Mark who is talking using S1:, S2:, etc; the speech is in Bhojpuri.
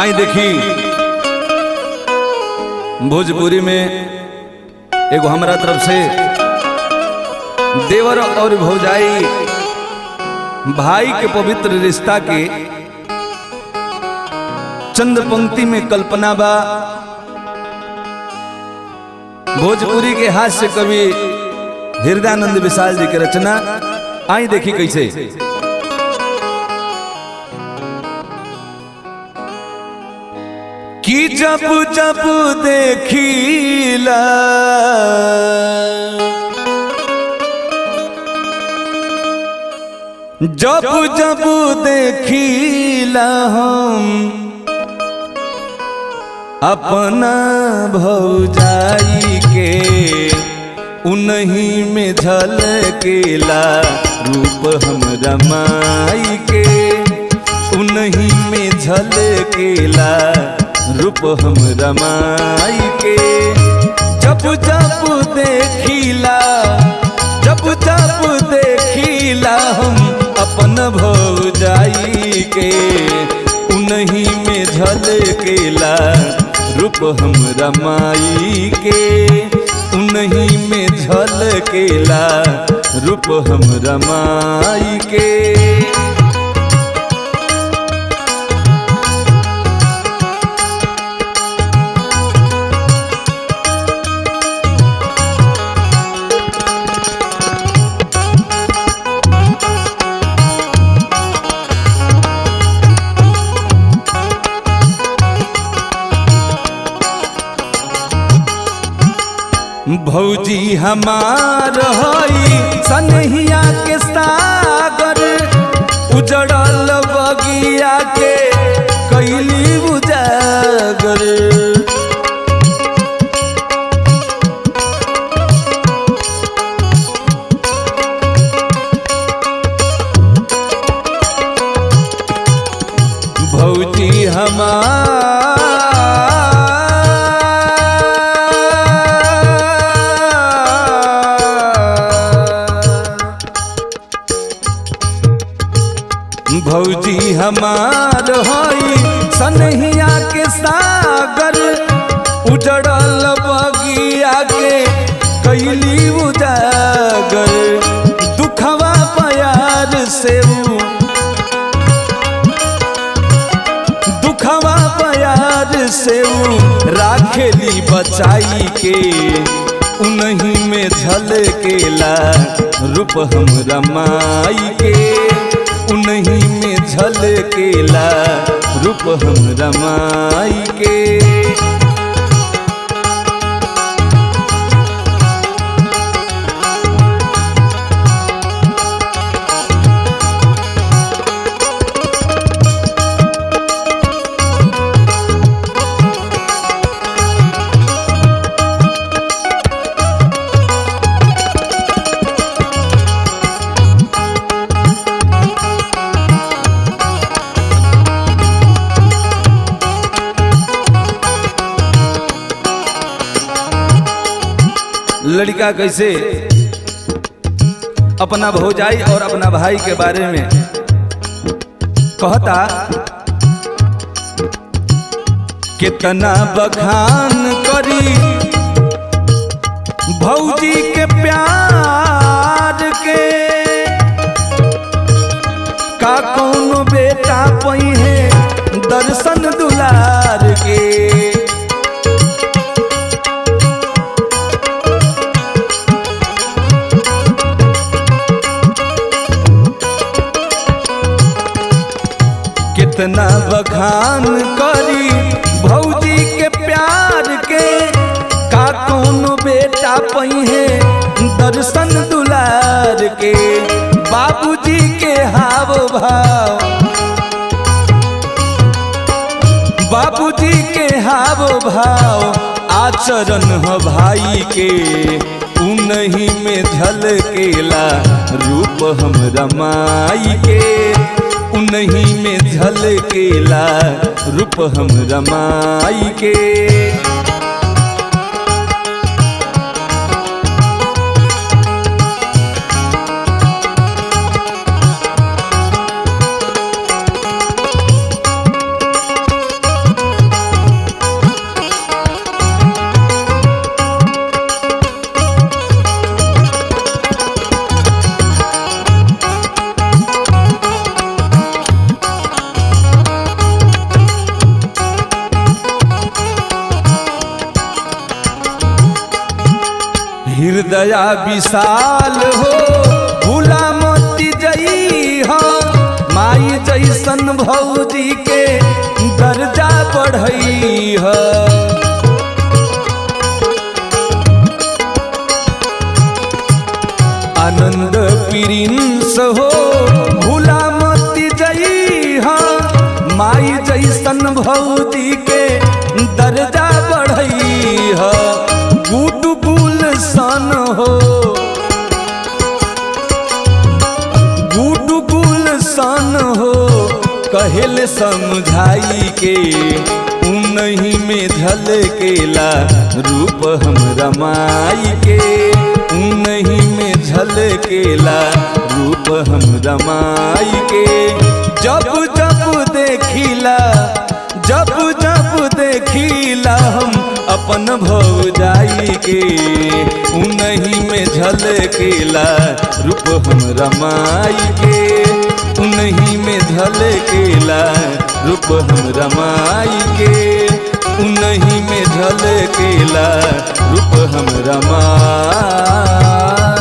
S1: आई देखी भोजपुरी में एगो हमरा तरफ से देवर और भौजाई भाई के पवित्र रिश्ता के चंद पंक्ति में कल्पना बा। भोजपुरी के हास्य कवि हृदयानंद विशाल जी के रचना। आई देखी कैसे। कि जब जब देखीला जब जब देखीला हम अपना भौजाई के उन्हीं में झलकेला रूप हमरा माई के उन्हीं में झलकेला रूप हमरा माई के। जब जब देखीला जब जब देखीला हम अपन भौजाई के उन्हीं में झलकेला रूप हमरा माई के उन्हीं में झलकेला रूप हमरा माई के। भौजी हमार हई सनहिया के सागर उजड़ल बगिया के कैली उजागर। भौजी हमार भौजी हमार हई सनहिया के सागर उजड़ल बगिया के कैली उजागर। दुखवा प्यार से दुखवा प्यार से राखेली बचाई के उन्हीं में झलकेला रूप हमरा माई के उन्हीं में झलकेला रूप हमरा माई के। लड़का कैसे अपना भौजाई और अपना भाई के बारे में कहता। कितना बखान करी भौजी के प्यार के का कौनो बेटा पई है दर्शन दुलार के। कितना बखान करी भौजी के प्यार के का कौनो बेटा पई है दर्शन दुलार के। बाबूजी के हाव भाव बाबूजी के हाव भाव आचरण ह भाई के उन्हीं में झलकेला रूप हमरा माई के उन्हीं में झलकेला रूप हमरा माई के। दया विशाल हो भूला मोती जई हो माई जैसन भौजी के दर्जा बढ़ई हो। आनंद प्रिंस हो भूला मोती जई हो माई जैसन भौजी के दर्जा बढ़ई हो। गुड गुलशन हो गुड गुलशन हो कहल समझाई के उन्हीं में झलकेला रूप हमरा माई के उन्हीं में झलकेला रूप हमरा माई के। जब जब देखिला जब जब देखिला हम अपन भौजाई के उन्हीं में झलकेला रूप हमरा माई के उन्हीं में झलकेला रूप हमरा माई के उन्हीं में झलकेला रूप हमरा माई।